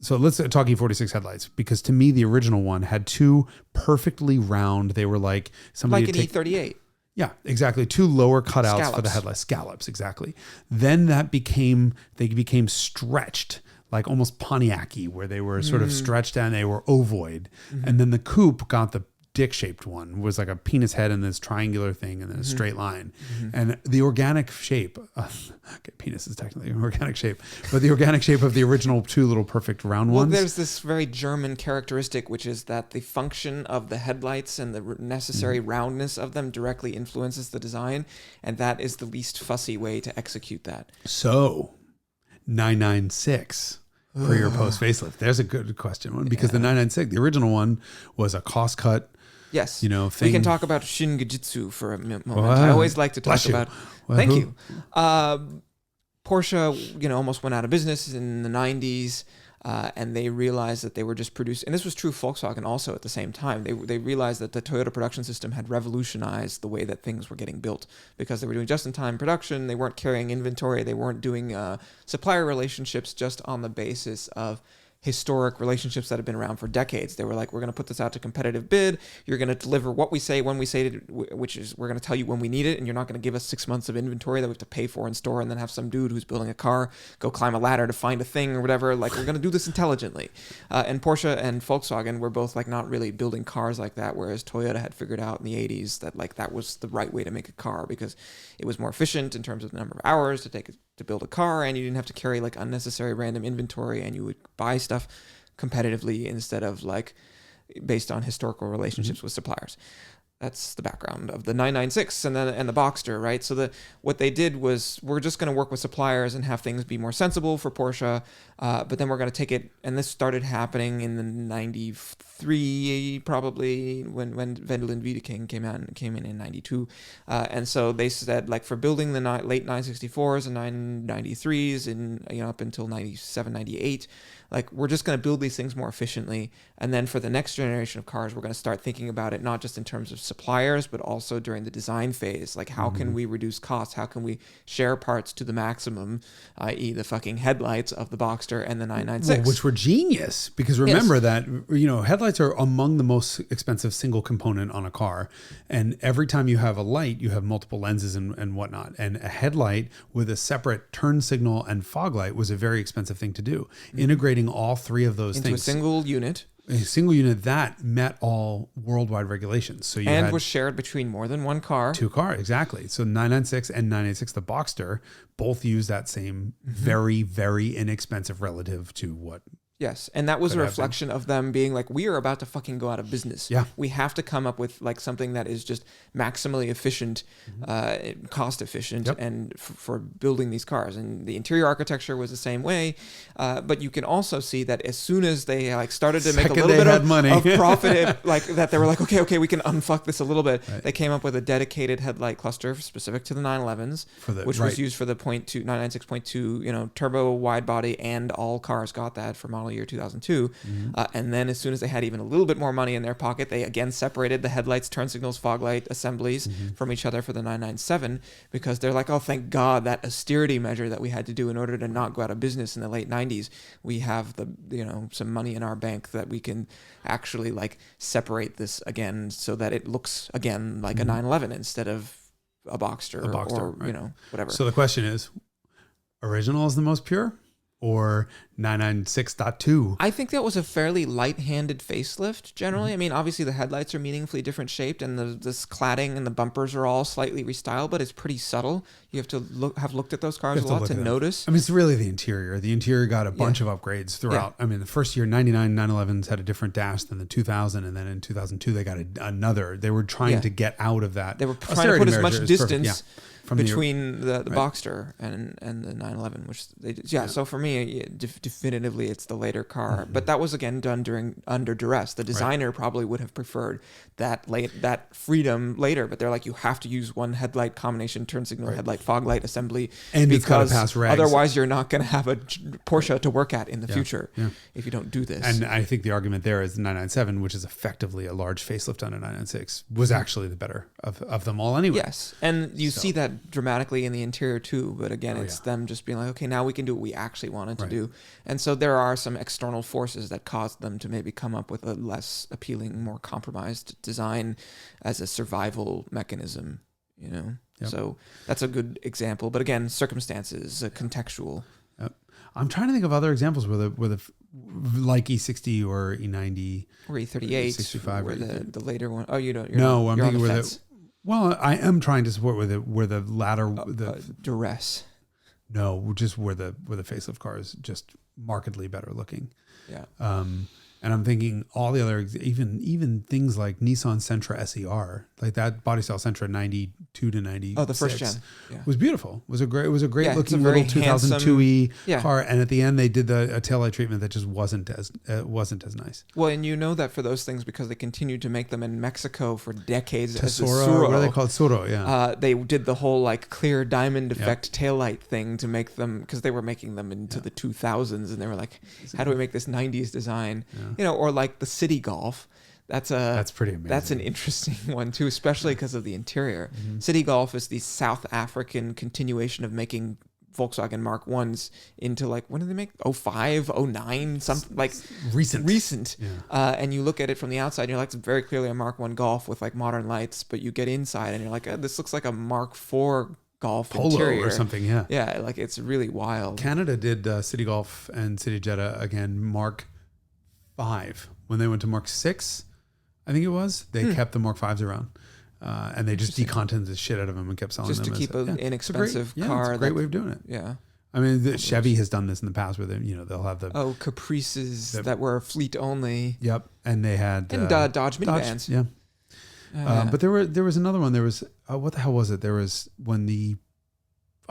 So let's talk E46 headlights, because to me the original one had two perfectly round. They were like somebody like an E38. Yeah, exactly. Two lower cutouts for the headlights. Scallops, exactly. Then they became stretched, like almost Pontiac-y, where they were sort of stretched and they were ovoid. And then the coupe got the dick-shaped one, was like a penis head and this triangular thing and then a straight line. And the organic shape, penis is technically an organic shape, but the organic shape of the original two little perfect round ones. Well, there's this very German characteristic, which is that the function of the headlights and the necessary roundness of them directly influences the design, and that is the least fussy way to execute that. So, 996 for your post facelift. There's a good question one, because the 996, the original one, was a cost cut. Yes. Thing. We can talk about Shingijutsu for a moment. Wow. I always like to talk about. Thank you. Porsche, almost went out of business in the 90s. And they realized that they were just producing, and this was true of Volkswagen also at the same time. They realized that the Toyota production system had revolutionized the way that things were getting built, because they were doing just-in-time production. They weren't carrying inventory. They weren't doing supplier relationships just on the basis of historic relationships that have been around for decades. They were like, we're going to put this out to competitive bid. You're going to deliver what we say when we say it, which is we're going to tell you when we need it, and you're not going to give us 6 months of inventory that we have to pay for and store, and then have some dude who's building a car go climb a ladder to find a thing or whatever. Like, we're going to do this intelligently. And Porsche and Volkswagen were both like not really building cars like that, whereas Toyota had figured out in the 80s that like that was the right way to make a car, because it was more efficient in terms of the number of hours to build a car, and you didn't have to carry like unnecessary random inventory, and you would buy stuff competitively instead of like based on historical relationships with suppliers. That's the background of the 996 and the Boxster, right? So what they did was, we're just going to work with suppliers and have things be more sensible for Porsche, but then we're going to take it, and this started happening in the 93 probably, when Wendell and Wiedeking came in 92, and so they said, like, for building the late 964s and 993s and up until 97, 98, like, we're just going to build these things more efficiently, and then for the next generation of cars, we're going to start thinking about it not just in terms of suppliers, but also during the design phase. Like, how can we reduce costs? How can we share parts to the maximum, i.e. the fucking headlights of the Boxster and the 996? Well, which were genius, because remember that, headlights are among the most expensive single component on a car. And every time you have a light, you have multiple lenses and whatnot. And a headlight with a separate turn signal and fog light was a very expensive thing to do. Integrating all three of those into things. a single unit. A single unit that met all worldwide regulations. So you had was shared between more than one car. Two cars, exactly. So 996 and 986, the Boxster, both use that same very, very inexpensive relative to what. Yes, and that was a reflection of them being like, we are about to fucking go out of business. Yeah. We have to come up with like something that is just maximally efficient, cost efficient, and for building these cars. And the interior architecture was the same way. But you can also see that as soon as they like started to make a little bit of profit, like that, they were like, okay, we can unfuck this a little bit. Right. They came up with a dedicated headlight cluster specific to the 911s, which was used for the 996.2, turbo wide body, and all cars got that for model year 2002. And then as soon as they had even a little bit more money in their pocket, they again separated the headlights, turn signals, fog light assemblies from each other for the 997, because they're like, oh, thank God, that austerity measure that we had to do in order to not go out of business in the late 90s, we have some money in our bank that we can actually like separate this again so that it looks again like a 911 instead of a Boxster or right. Whatever. So the question is, original is the most pure, or 996.2? I think that was a fairly light-handed facelift generally. I mean, obviously the headlights are meaningfully different shaped, and this cladding and the bumpers are all slightly restyled, but it's pretty subtle. You have to have looked at those cars a lot to notice. I mean, it's really the interior. The interior got a bunch of upgrades throughout. I mean, the first year, 99 911s had a different dash than the 2000, and then in 2002 they got another. They were trying to get out of that. They were trying to put as much distance between the Boxster and the 911, which they did. So for me, definitively it's the later car. But that was again done under duress. The designer probably would have preferred that freedom later, but they're like, you have to use one headlight combination, turn signal, headlight, fog light assembly, and because pass regs. Otherwise you're not going to have a Porsche to work at in the future if you don't do this. And I think the argument there is the 997, which is effectively a large facelift on a 996, was actually the better of them all anyway. Yes, and you see that dramatically in the interior too, but again, it's them just being like, okay, now we can do what we actually wanted to do. And so there are some external forces that caused them to maybe come up with a less appealing, more compromised design as a survival mechanism, So that's a good example, but again, circumstances, contextual. I'm trying to think of other examples where the like E60 or E90 or E38 65 or the later one. Oh, you don't. I'm thinking where well, I am trying to support where the latter duress. No, just where the facelift car is just markedly better looking. Yeah. And I'm thinking all the other, even things like Nissan Sentra SER, like that body style Sentra 92 to 96. Oh, the first gen. Was beautiful. It was a great looking little 2002 car. And at the end, they did a taillight treatment that just wasn't as nice. Well, and you know that for those things because they continued to make them in Mexico for decades. Tesoro, what are they called? Suro, yeah. They did the whole like clear diamond effect taillight thing to make them, because they were making them into the 2000s, and they were like, how do we make this 90s design? Or like the Citi Golf. That's pretty amazing. That's an interesting one too, especially because of the interior. Citi Golf is the South African continuation of making Volkswagen Mark 1s into like, when did they make? 05, 09, something like recent. Yeah. And you look at it from the outside and you're like, it's very clearly a Mark 1 Golf with like modern lights, but you get inside and you're like, this looks like a Mark 4 Golf Polo interior or something. Yeah, like it's really wild. Canada did Citi Golf and Citi Jetta again, Mark 5. When they went to Mark 6, I think it was, they kept the Mark 5s around. And they just decontented the shit out of them and kept selling them. Just to keep an inexpensive car. It's a great way of doing it. Yeah. I mean, Chevy has done this in the past where they'll have the... Caprices that were fleet only. Yep. And they had... And Dodge minivans. Yeah. But there was another one. There was... what the hell was it? There was when the...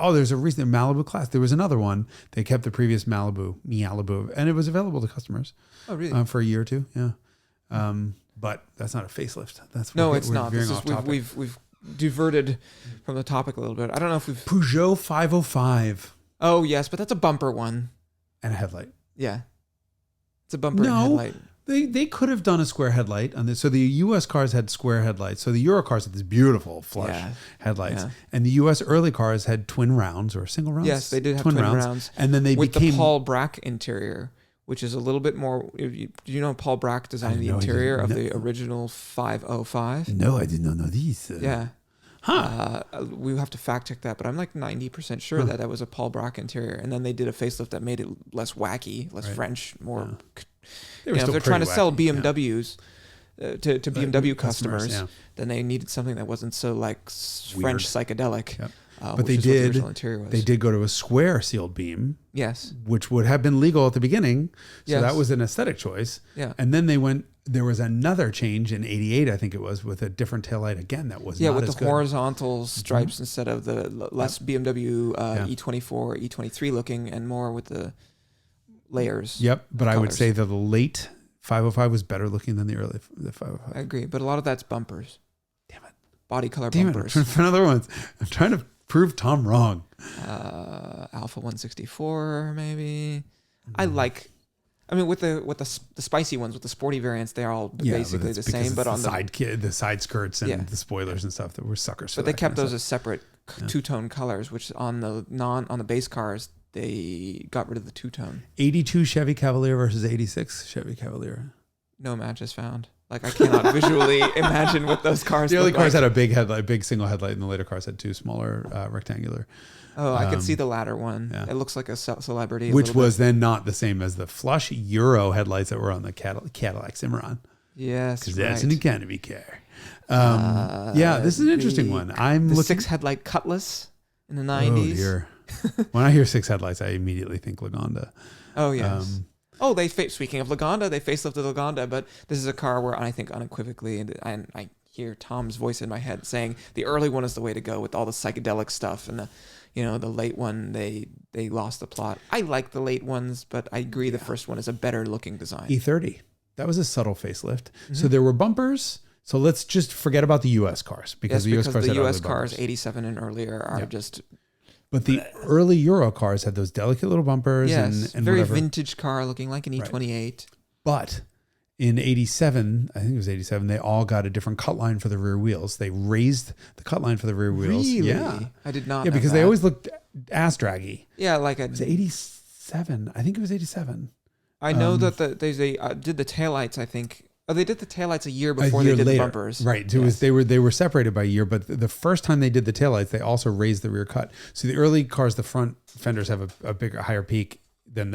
Oh, there's a recent Malibu class. There was another one. They kept the previous Malibu, and it was available to customers. Oh, really? For a year or two. Yeah. But that's not a facelift. It's not. We've diverted from the topic a little bit. I don't know if we've... Peugeot 505. Oh, yes, but that's a bumper one. And a headlight. Yeah. It's a bumper and headlight. They could have done a square headlight on this. So the U.S. cars had square headlights. So the Euro cars had this beautiful flush headlights, and the U.S. early cars had twin rounds or single rounds. Yes, they did have twin rounds. And then they with became the Paul Brack interior, which is a little bit more. Do you know Paul Brack designed the interior of the original 505? No, I did not know these. Yeah. Huh. We have to fact check that, but I'm like 90% sure that was a Paul Brack interior. And then they did a facelift that made it less wacky, less French, more. If they're trying to sell BMWs to BMW customers, then they needed something that wasn't so like French psychedelic. Yep. But they did go to a square sealed beam. Yes. Which would have been legal at the beginning. So yes. that was an aesthetic choice. Yeah. And then there was another change in 88, I think it was, with a different taillight again that was not as good. Yeah, with the horizontal stripes instead of the less BMW E24, E23 looking and more with the layers. Yep, but I would say that the late 505 was better looking than the early 505. I agree, but a lot of that's bumpers. Damn it. Body color bumpers. I'm trying to find other ones. I'm trying to prove Tom wrong. Alpha 164 maybe. I mean, with the spicy ones, with the sporty variants, they're all basically the same. But on the side skirts and the spoilers and stuff that were suckers. But they kept those as separate two-tone colors, which on the base cars they got rid of the two-tone. 82 Chevy Cavalier versus 86 Chevy Cavalier. No match is found. Like I cannot visually imagine what those cars. The early cars had a big headlight, big single headlight, and the later cars had two smaller rectangular. Oh, I can see the latter one. Yeah. It looks like a celebrity. Which was then not the same as the flush Euro headlights that were on the Cadillac Cimarron. Yes, because that's an economy car. This is an interesting one. The 6 headlight Cutlass in the 90s. Oh dear. When I hear 6 headlights, I immediately think Lagonda. Oh yes. Speaking of Lagonda, they facelifted Lagonda, but this is a car where I think unequivocally, and I hear Tom's voice in my head saying the early one is the way to go with all the psychedelic stuff, and the late one they lost the plot. I like the late ones, but I agree the first one is a better looking design. E30, that was a subtle facelift. Mm-hmm. So there were bumpers. So let's just forget about the U.S. cars because the U.S. cars 87 and earlier are just. But the early Euro cars had those delicate little bumpers and very whatever. Vintage car looking like an E28. But in 87, I think it was 87, they all got a different cut line for the rear wheels. They raised the cut line for the rear wheels. Really? Yeah. I did not know because they always looked ass draggy. Yeah, like it was 87. I think it was 87. I know that they did the taillights, I think. Oh, they did the taillights a year before they did the bumpers. Right. So they were separated by a year, but the first time they did the taillights, they also raised the rear cut. So the early cars, the front fenders have a bigger, higher peak than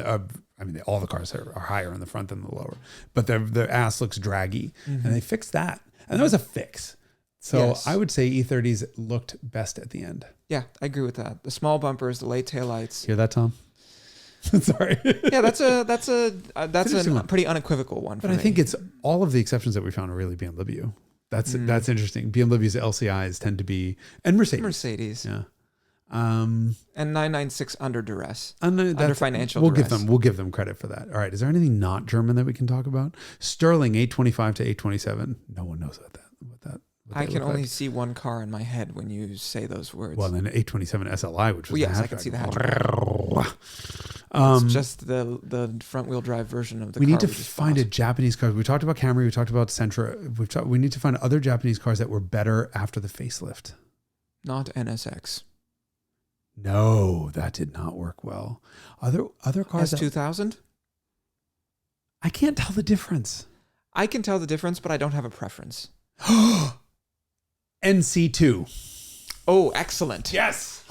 all the cars are higher in the front than the lower, but the ass looks draggy, and they fixed that, and that was a fix. So I would say E30s looked best at the end. Yeah, I agree with that. The small bumpers, the late taillights. Hear that, Tom? Sorry. Yeah, that's a pretty unequivocal one. But I think it's all of the exceptions that we found are really BMW. That's interesting. BMW's LCIs tend to be and Mercedes. Yeah. And 996 under duress. Under financial duress. We'll give them credit for that. All right. Is there anything not German that we can talk about? Sterling 825 to 827. No one knows what that. I can only see one car in my head when you say those words. Well, then 827 SLI, which was the hatchback. I can see the hatchback. It's just the front wheel drive version of the car. We need to find a Japanese car. We talked about Camry. We talked about Sentra. We need to find other Japanese cars that were better after the facelift. Not NSX. No, that did not work well. Other cars. S2000? I can't tell the difference. I can tell the difference, but I don't have a preference. NC2. Oh, excellent. Yes.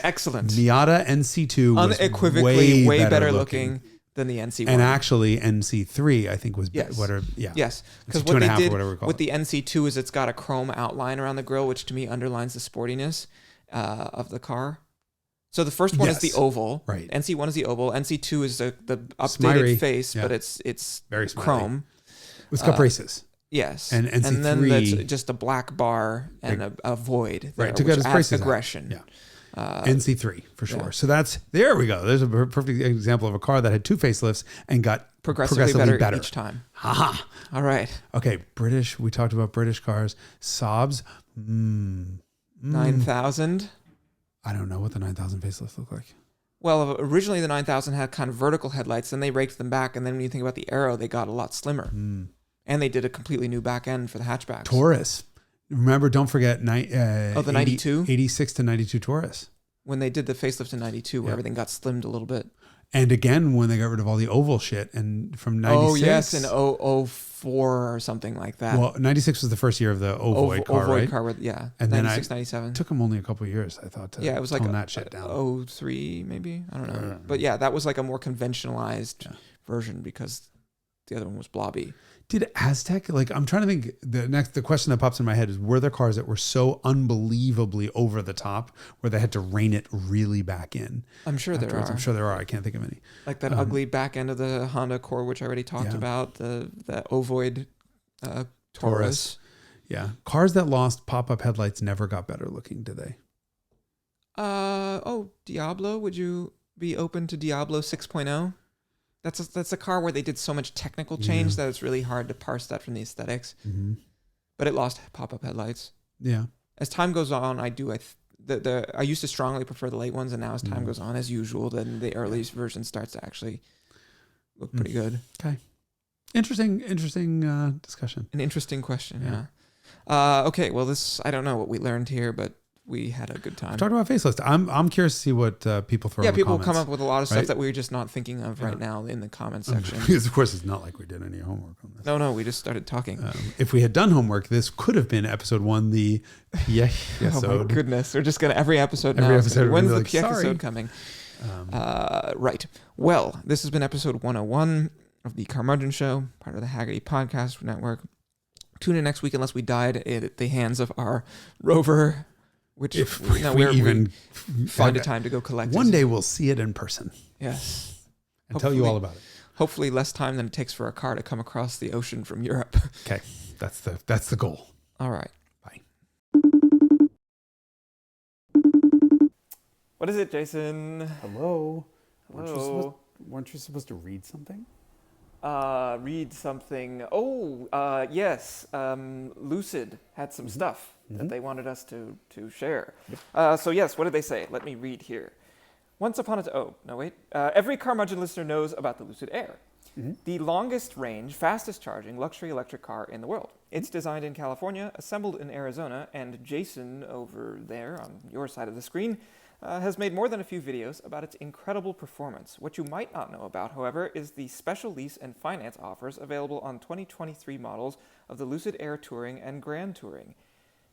Excellent. Miata NC2 was unequivocally way better looking than the NC1. And actually NC3 I think was better. Yeah. Yes. Because what they did with the NC2 is it's got a chrome outline around the grille, which to me underlines the sportiness of the car. So the first one is the oval. Right. NC1 is the oval. NC2 is the updated face, but it's very chrome. With caprices. Yes. And NC3, and then that's just a black bar and a void. There, to get his prices aggression. Yeah. NC3 for sure. Yeah. So there we go. There's a perfect example of a car that had 2 facelifts and got progressively better each time. Haha. All right. Okay. British. We talked about British cars. Saabs. 9000. I don't know what the 9000 facelifts look like. Well, originally the 9000 had kind of vertical headlights, then they raked them back, and then when you think about the Aero, they got a lot slimmer. And they did a completely new back end for the hatchbacks. Taurus. Remember, don't forget the 92? 86 to 92 Taurus. When they did the facelift in 92, where everything got slimmed a little bit. And again, when they got rid of all the oval shit, and from 96. Oh, yes, in 04 or something like that. Well, 96 was the first year of the ovoid car, right? Car with, yeah. And 96, then 97. It took them only a couple of years, I thought, to it was like tone that shit down. 03, maybe? I don't know. But yeah, that was like a more conventionalized version because the other one was blobby. Did Aztec, like, I'm trying to think, the question that pops in my head is, were there cars that were so unbelievably over the top where they had to rein it really back in? I'm sure there are. I'm sure there are. I can't think of any. Like that ugly back end of the Honda Accord, which I already talked about, the ovoid Taurus. Yeah. Cars that lost pop-up headlights never got better looking, did they? Diablo. Would you be open to Diablo 6.0? That's a car where they did so much technical change that it's really hard to parse that from the aesthetics. Mm-hmm. But it lost pop-up headlights. Yeah. As time goes on, I used to strongly prefer the late ones, and now as time goes on, as usual, then the early version starts to actually look pretty good. Okay. Interesting discussion. An interesting question, yeah. Okay, well, I don't know what we learned here, but we had a good time. Talking about facelift, I'm curious to see what people throw in the people comments. come up with a lot of stuff that we're just not thinking of right now in the comment section. Because, of course, it's not like we did any homework on this. No, we just started talking. If we had done homework, this could have been episode 1, the oh my goodness. We're just going to, every episode, when's the episode coming? Right. Well, this has been episode 101 of the Carmudgeon Show, part of the Haggerty Podcast Network. Tune in next week unless we died at the hands of our rover, which we find a time to go collect. One day we'll see it in person. Yes. And tell you all about it. Hopefully less time than it takes for a car to come across the ocean from Europe. Okay. That's the goal. All right. Bye. What is it, Jason? Hello. Weren't you supposed to read something? Read something. Yes. Lucid had some stuff that they wanted us to share. So yes, what did they say? Let me read here. Every Carmudgeon listener knows about the Lucid Air, the longest range, fastest charging luxury electric car in the world. It's designed in California, assembled in Arizona, and Jason over there on your side of the screen has made more than a few videos about its incredible performance. What you might not know about, however, is the special lease and finance offers available on 2023 models of the Lucid Air Touring and Grand Touring.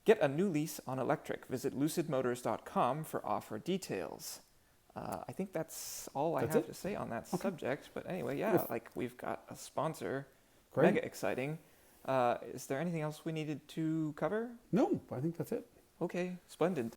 Get a new lease on electric. Visit lucidmotors.com for offer details. I think that's all I have to say on that subject. But anyway, we've got a sponsor. Great. Mega exciting. Is there anything else we needed to cover? No, I think that's it. Okay, splendid.